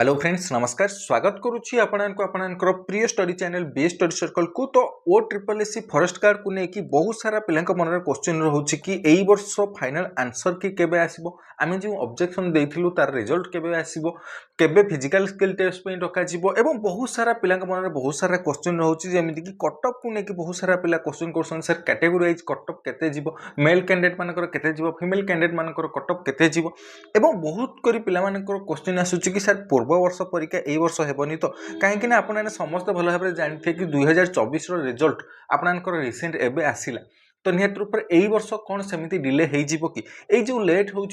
Hello friends नमस्कार स्वागत करुच्ची आपणकर प्रिय study channel best study circle को। तो ओ ट्रिपल एससी फॉरेस्ट गार्ड को लेकिन बहुत सारा पिला मन में क्वेश्चन रोचे कि यही वर्ष फाइनल आंसर कि केबे आसीबो, आमे जो ऑब्जेक्शन देथिलु तार रिजल्ट केबे आसीबो, केबे फिजिकल स्किल टेस्ट पे डका जिवो एवं बहुत सारा पिला मन में बहुत सारा क्वेश्चन रोचे जेमिति कि कटअप को लेकिन बहुत सारा पिला क्वेश्चन करसन सर कैटेगरी वाइज कटअप केते जिवो, मेल कैंडिडेट मानकर केते जिवो, फीमेल कैंडिडेट मानकर कटअप केते जिवो एवं बहुत करी पिला मानकर क्वेश्चन आसुची कि सर पूर्व वर्ष परीक्षा ए वर्ष हेबनी तो कहीं आपने समस्त भल भाव जानते कि 2024 रिजल्ट आपनकर रिसेंट एबे आसिला तो निहत रूप से यही वर्ष कौन सेमती डिले हो कि ये जो लेट हो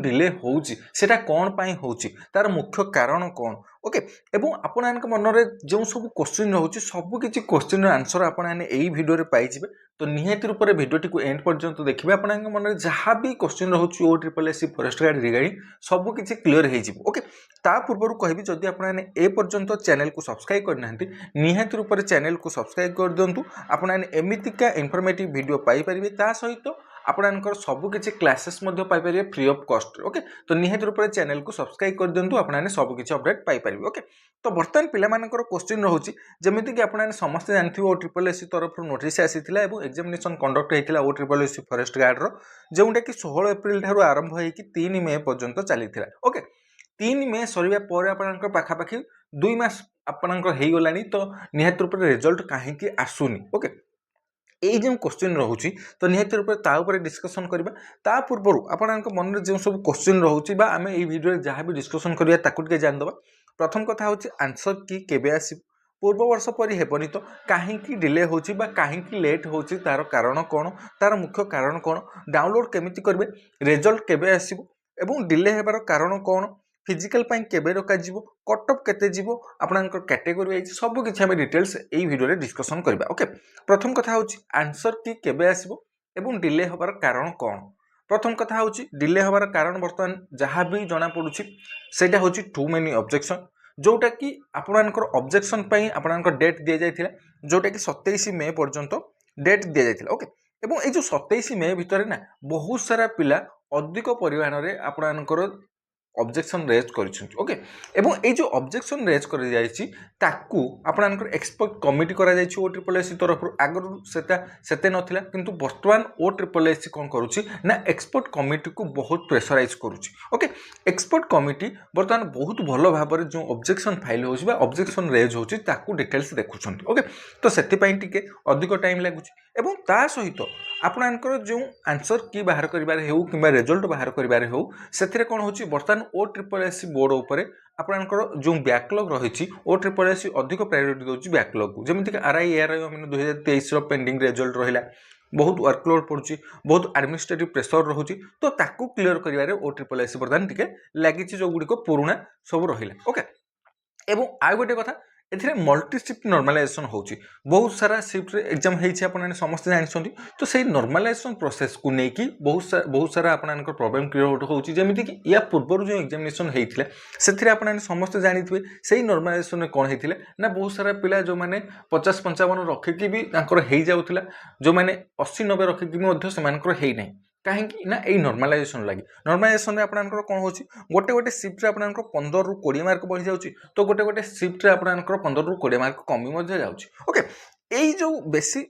डिले होटा कौन पाई होची तार मुख्य कारण कौन ओके एवं आपण मन में जो सब क्वेश्चन रोचे सबकि क्वेश्चन आंसर आपने यही भिडियो पाइबे तो निहत रूप से भिडियो टी एंड पर्यंत देखिए आपण मन में जहाँ भी क्वेश्चन रोचे O triple SC forest guard regarding सबकि क्लीयर हो ओके ता पूर्व कहबी जदि आपने ए पर्यंत चैनल को सब्सक्राइब करना निहत रूप से चैनल को सब्सक्राइब कर दिंतु आपने एमतीका इनफॉर्मेटिव वीडियो पाइपर ता सहित आपनकर सबकि classes paper free of cost okay तो निहत रूप से चैनल को सब्सक्राइब कर दिंतु आपने सबकि अपडेट पाइपर ओके तो बर्तमान पिलामानकर क्वेश्चन रोचे जमीती कि आपने समस्त जानते ओ ट्रिपल एससी तरफ नोटिस आसीथिला एवं एग्जामिनेशन कंडक्ट होता ओ ट्रिपल एससी फॉरेस्ट गार्ड जोटा कि 16 एप्रिल ठारू आरंभ होकर 3 मे पर्यंत चली ओके 3 मे सरिया पर आपनकर पाखापाखि 2 मास आपनकर हो गलानी तो निहत रूप से रिजल्ट कहीं आसुनी ओके ये जो क्वेश्चन रोचे तो निहत रूप से डिस्कसन करबा ता पूर्व आपण मन में जो सब क्वेश्चन रोचे आम ये वीडियो जहाँ भी डिस्कसन करबा ताकू टिके जानदबा। प्रथम कथा होची आंसर की केबे आसीबो, पूर्व वर्ष परी हेबनी तो कहीं डिले होची बा कहीं लेट होची तार कारण कौन, तार मुख्य कारण कौन, डाउनलोड केमिति करबे, रिजल्ट केबे आसीबो एवं डिले हेबार कारण कौन, फिजिकल पाई केबे रखा जिवो, कटअप केते जिवो, आपनकर कैटेगरी वाइज सब किछि हम डिटेल्स एई वीडियो रे डिस्कशन करबा ओके। प्रथम कथा होची आंसर की केबे आसीबो एवं डिले होबार कारण कौन। प्रथम कथा होची डिले होबार कारण बर्तमान जहाँ भी जना पड़ुछि सेटा होची टू मेनी ऑब्जेक्शन जोटा कि आपनकर ऑब्जेक्शन पई आपनकर डेट दिया जायथिला जोटा कि 27 मे पर्यंत डेट दिया जायथिला ओके एवं ए जो 27 मे भितर ना बहुत सारा पिला अधिक परिमाण रे आपनकर ऑब्जेक्शन रेज करिसेंति ओके एवं ए जो ऑब्जेक्शन रेज करि जायछि ताकू आपनकर एक्सपर्ट कमिटी करा जायछि ओ ट्रिपल एससी तरफ आगर सेते नथिला किंतु वर्तमान ओ ट्रिपल एससी कोन करूछि ना एक्सपर्ट कमिटी को बहुत प्रेशराइज करूछि ओके। एक्सपर्ट कमिटी वर्तमान बहुत भलो भाबरे जो ऑब्जेक्शन फाइल होछि बा ऑब्जेक्शन रेज होछि ताकू डिटेल्स देखुछंती ओके तो सेति पई टिके अधिक टाइम लागुछि एवं ता सहित आपनकर जो आंसर की बाहर करिबारे हेउ किबा रिजल्ट बाहर करिबारे हेउ सेथिरे कोन होछि वर्तमान ओ ट्रिपल एससी बोर्ड उपरे आपनकर जो बैकलॉग रही ओ ट्रिपल एससी अधिक प्रायोरिटी दोछि बैकलॉग को जमिति कि आरआई एआरआई मैंने 2023 रो पेंडिंग रिजल्ट रहिला बहुत वर्कलोड पड़ुछि बहुत एडमिनिस्ट्रेटिव प्रेशर रहुछि तो ताकू क्लियर करिबारे ओ ट्रिपल एससी वर्तमान टिके लागिछि जो गुडी को पुराना सब रहिला ओके एवं आ गोटे कथा एथिरे मल्टी शिफ्ट नॉर्मलाइजेशन होछि बहुत सारा शिफ्ट रे एग्जाम हेछि आपन समस्त जानिसंती तो सेही नॉर्मलाइजेशन प्रोसेस को नेकी बहुत सारा आपनकर प्रॉब्लम क्लियर होछि जेमिति कि या पूर्व जो एग्जामिनेशन हेथिले सेथिरे आपन समस्त जानिथिबे सेही नॉर्मलाइजेशन कोन हेथिले ना बहुत सारा पिला जो माने 50-55 रखे कि भी तांकर हेइ जाउथिला जो माने 80-90 रखे कि मध्य सेमानकर हेइ नै कहीं ना यही नॉर्मलाइजेशन लगे नॉर्मलाइजेशन में आपनकर कौन होची गोटे गोटे शिफ्ट रे आपनकर 15 रु 20 मार्क बढ़ी जाउची तो गोटे गोटे शिफ्ट रे आपनकर 15 रु 20 मार्क कमी मध्य जाउची ओके एई जो बेसी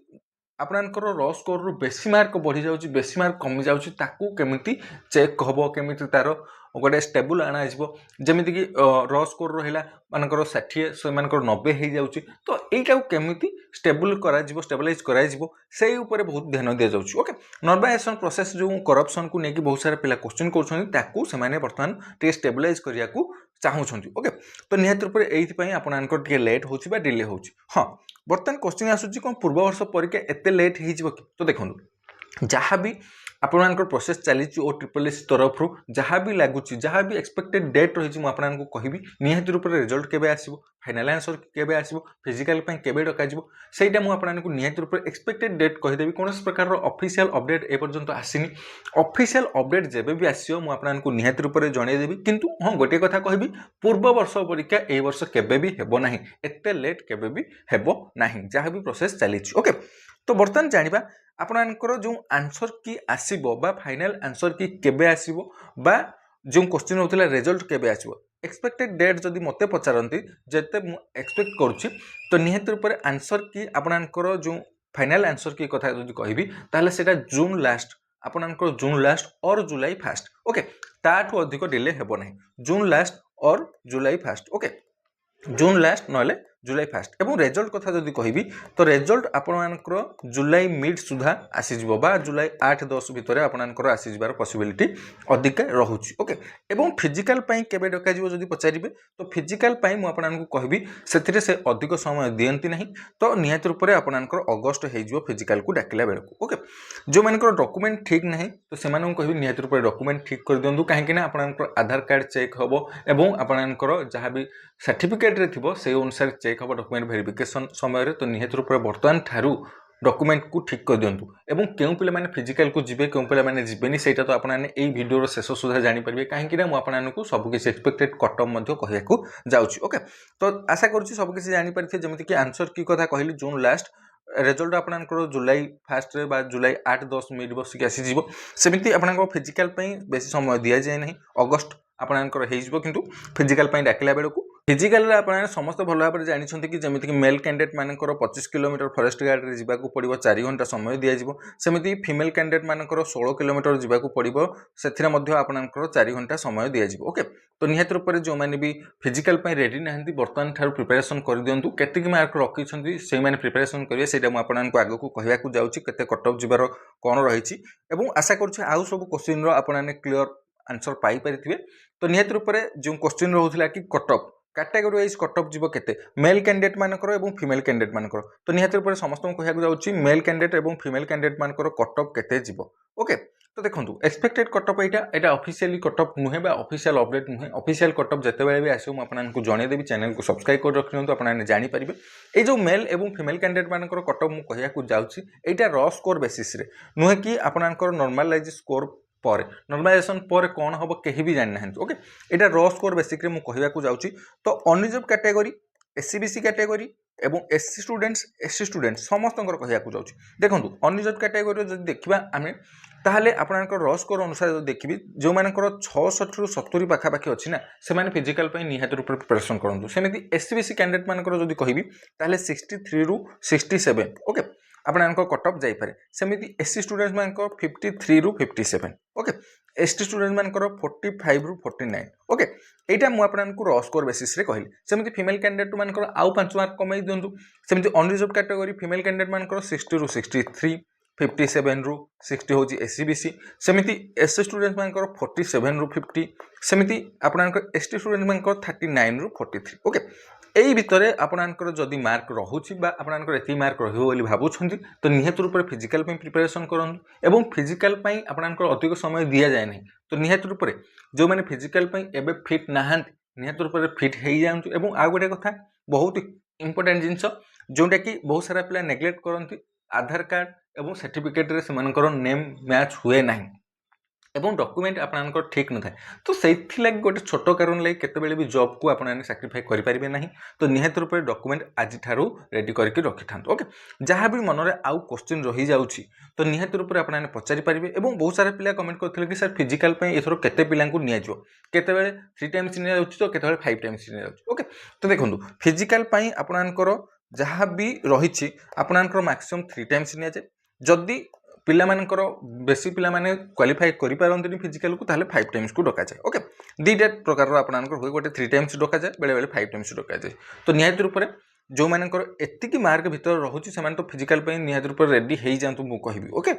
आपनकर र स्कोर रु बेसी मार्क बढ़ी जाउची बेसी मार्क कमी जाउची ताकू केमिति चेक हबो केमिति तारो गोटे स्टेबल आना आइबो जेमिति कि र स्कोर रहिला मानकर 60 से मानकर 90 हो जाउची तो एटा केमिति स्टेबल करा जिवो स्टेबलाइज करा जिवो सेही ऊपर बहुत ध्यान दिया जाउची ओके। नॉर्मलाइजेशन प्रोसेस जो करप्शन को नेकी बहुत सारा पिला क्वेश्चन करछन ताकू से माने वर्तमान टे स्टेबलाइज करिया को चाहूछंती ओके तो निहत रूप एथि पई आपनकर टे लेट होची बा डिले होची हां वर्तमान क्वेश्चन आसुची कोन पूर्व वर्ष परीक्षा एते लेट हे जिवो तो देखंतु जहाँ भी आपनकर प्रोसेस चली ओ ट्रिपल एससी तरफ जहाँ भी लगुच जहाँ भी एक्सपेक्टेड डेट रही आपको कहबी निहत रूप से रिजल्ट केबे आसीबो फाइनल आंसर केबे आसीबो फिजिकल पई केबे डका जिवो सेटा मु आपको निहत रूप से एक्सपेक्टेड डेट कहिदेबी कौन प्रकार ऑफिशियल अपडेट ए पर्यंत आसीनी ऑफिशियल अपडेट जेबे भी आसीयो मु आपको निहत रूप से जणै देबी किंतु हां गोटे कथा कहबी पूर्व वर्ष परीक्षा ए वर्ष केबे भी हेबो नाही एते लेट केबे भी हेबो नाही जहाँ भी प्रोसेस चली ओके। तो बर्तमान जानिबा आपनकर जो आंसर की आसीबो बा फाइनल आंसर की केबे आसीबो बा जो क्वेश्चन होतला रिजल्ट केबे आसीबो एक्सपेक्टेड डेट जदि मते पचारती जेते एक्सपेक्ट करुच्ची तो निहत रूप से आंसर की आपणकर जो फाइनाल आंसर की कथा जदि कहबी ताहले सेटा जून लास्ट आपणकर जून लास्ट और जुलाई फास्ट ओके ताठू अधिक डिले हेबो नहीं जून लास्ट और जुलाई फास्ट ओके जून लास्ट नले जुलाई फास्ट एवं रेजल्ट कथा जदि कहबी तो रेजल्ट आपणकर जुलाई मिड सुधा आसीजिवो बा जुलाई 8-10 भितर आपणकर आसीजिबार पॉसिबिलिटी अधिक रहुची ओके एवं फिजिकल पई केबे डका जिवो जदि पचारिबे तो फिजिकल पई मु आपणको कहबी सेथिरे से अधिक समय दियंती नहीं तो नियत रूप से आपणकर अगस्त हेजिवो फिजिकल को डाकिला बेलको ओके जो मानकर डॉक्यूमेंट ठीक नहीं तो से मानक कहबी नियत रूप से डॉक्यूमेंट ठीक कर दियंतु काहेकि ना आपणकर आधार कार्ड चेक हबो एवं आपणकर जहां भी सर्टिफिकेट रे थिबो से अनुसार चेक हम डॉक्यूमेंट वेरिफिकेशन समय तो निहत रूप से बर्तमान ठारू डॉक्यूमेंट को ठीक कर दिंतु एवं क्यों पिला माने फिजिकल को जिबे क्यों पिला माने जिबेनी सेटा तो आपने एई वीडियो रो शेष सुधा जानि परिबे काहेकि ना मु आपनानकु सब किसी एक्सपेक्टेड कट ऑफ मध्ये कहया को जाउची ओके तो आशा करूची सब किसी जानि परिथे जेमिति कि आंसर की कथा कहली जून लास्ट रेजल्ट आपनकर जुलाई फास्ट रे बा जुलाई 8-10 मिड बसिक आसी जीवो सेमिति आपनकर फिजिकल पई बेसी समय दिया जाय नहीं अगस्त आपनकर हेइजबो किंतु फिजिकल पई डाकिला बेलको फिजिकल रे आपन समस्त भल भाव जानिछन्ति कि जेमिति कि मेल कैंडिडेट मानकर 25 किलोमीटर फॉरेस्ट गार्ड रे जिबाकू पड़िबो 4 घंटा समय दिया जिवो सेमिति फीमेल कैंडिडेट मानकर 16 किलोमीटर जिबाकू पड़िबो सेथिरे मध्ये आपनकर 4 घंटा समय दिया जिवो ओके तो निहत रूप से जो माने भी फिजिकल पई रेडी नाहंती वर्तमान ठार प्रिपरेशन कर दियंतु केते कि मार्क रखिछन्ति सेही माने प्रिपरेशन करिवे सेटा मु आपननको आगो को कहया को जाउची केते कट ऑफ जिबार कोन रहिछि एवं आशा करछु आउ सब क्वेश्चन रो आपनाने क्लियर आंसर पाई परिथिबे तो निहत रूप से जो क्वेश्चन रहउथिला कि cut off category wise cut off जीव केते मेल कैंडिडेट मानकर एवं फीमेल कैंडिडेट मानकर तो निहत रूप से समस्त को कहया जाउची मेल कैंडिडेट एवं फीमेल कैंडिडेट मानकर कट ऑफ केते जीव ओके तो देखंतु एक्सपेक्टेड कट ऑफ एटा ऑफिशियली कट ऑफ नुहे बा ऑफिशियल अपडेट नुहे ऑफिशियल कट ऑफ जते बेले भी आसो म आपननको जणे देबी चैनल को सब्सक्राइब कर रखियंतु आपन जानि परिबे ए जो मेल एवं फीमेल कैंडिडेट मानकर कट ऑफ मु कहया को जाउची एटा रॉ स्कोर बेसिस रे नुहे कि आपनकर नॉर्मलाइज स्कोर पर नॉर्मलाइजेशन पर कौन हम कहीं भी जानि ना ओके एटा रॉ स्कोर बेसिक रे मु कहया को जाउची तो अनरिजर्व कैटेगरी एससीबीसी कैटेगरी एवं एससी स्टूडेंट्स समस्त कहया को जाउची देखंतु अनरिजर्व कैटेगरी जदि देखिबा आमे ताहले आपनकर रॉ स्कोर अनुसार जदि देखिबी जो मानकर 66 रु 70 पाखा पाखी अछि ना से माने फिजिकल पई निहात रूप प्रिपरेशन करंतु सेमिति एससीबीसी कैंडिडेट मानकर जदि कहिबी ताहले 63 रु 67 ओके आपको कट ऑफ जाइपे सेमिति एससी स्टूडेंट्स मानकर 53 रु 57 ओके एसटी स्टूडेंट्स मानकर 45 रु 49 ओके एटा मु आपको रॉ स्कोर बेसिस रे कहली सेमिति फीमेल कैंडिडेट मानकर आउ 5 मार्क कमाई दियंतु सेमिति अनरिजर्व कैटेगरी फीमेल कैंडिडेट मानकर 60 रु 63 57 रु 60 होची एससीबीसी सेमिति एससी स्टूडेंट्स मानकर 47 रु 50 सेमिति आपको एसटी स्टूडेंट्स मानकर 39 रु 43 ओके एई भितरे आपनकर जदि मार्क रहुछि बा आपनकर एति मार्क रहिबो बोली भाबुछन्ति तो निहत रूप से फिजिकल पे प्रिपरेशन करंतु एवं फिजिकल पे आपनकर अधिक समय दिया जाय नहीं तो निहत रूप से जो माने फिजिकल पे एबे फिट नाहंती निहत रूप से फिट हेई जांतु एवं आ गोटे कथा बहुत इंपोर्टेंट जिंस जोटा कि बहुत सारा पिला नेग्लेक्ट करंती आधार कार्ड एवं सर्टिफिकेट रे सेमानकर नेम मैच हुए नहीं एवं डॉक्यूमेंट आपनकर ठीक न थाए तो सेथि लागि गोटे छोटो कारण लागि केतेबेले भी जॉब को आपन सैक्रिफाई करि परिबे नाही तो निहत रूप से डॉक्यूमेंट आज ठारू रेडी करके रखि थांतो ओके जहां भी मन रे आउ क्वेश्चन रही जाउची तो निहत रूप से आपन पचारि परिबे एवं बहुत सारा पिला कमेंट करथिले कि सर फिजिकल पे एथरो केते पिला को निया जो केतेबेले 3 टाइम्स निया जाउची तो केतेबेले 5 टाइम्स निया जाउची ओके तो देखंतु फिजिकल पे आपनकर जहां भी रहिछि आपनकर मैक्सिमम 3 टाइम्स निया जे जदी पिला मानकर बेसी पिला माने क्वालिफाई करि पारंतनी फिजिकल को ताले 5 टाइम्स को डका जाय ओके दीटा प्रकार आपनकर होय गोटे 3 टाइम्स डका जाय बेले बेले 5 टाइम्स डका जाय तो निहात रूप रे जो मानकर एतिकी मार्क भीतर रहुची से तो फिजिकल पे निहात रूप रेडी हेई जांतु मु कहबी ओके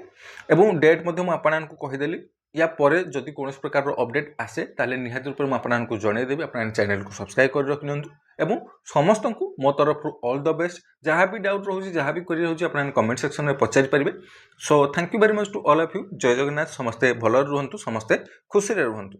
एवं डेट मध्ये मु आपननको कहि देली या परे जदि कोनोस प्रकार रो अपडेट आसे ताले निहात रूप मु आपननको जणे देबी आपन चैनल को सब्सक्राइब कर रखनियंतु एवं समस्त को मो तरफ ऑल द बेस्ट जहाँ भी डाउट रोचे जहाँ भी करी रोचे आपन कमेंट सेक्शन में पचारि परिबे so thank you very much to all of you जय जगन्नाथ समस्ते भल रुहंतु समस्ते खुशी रे रुहंतु।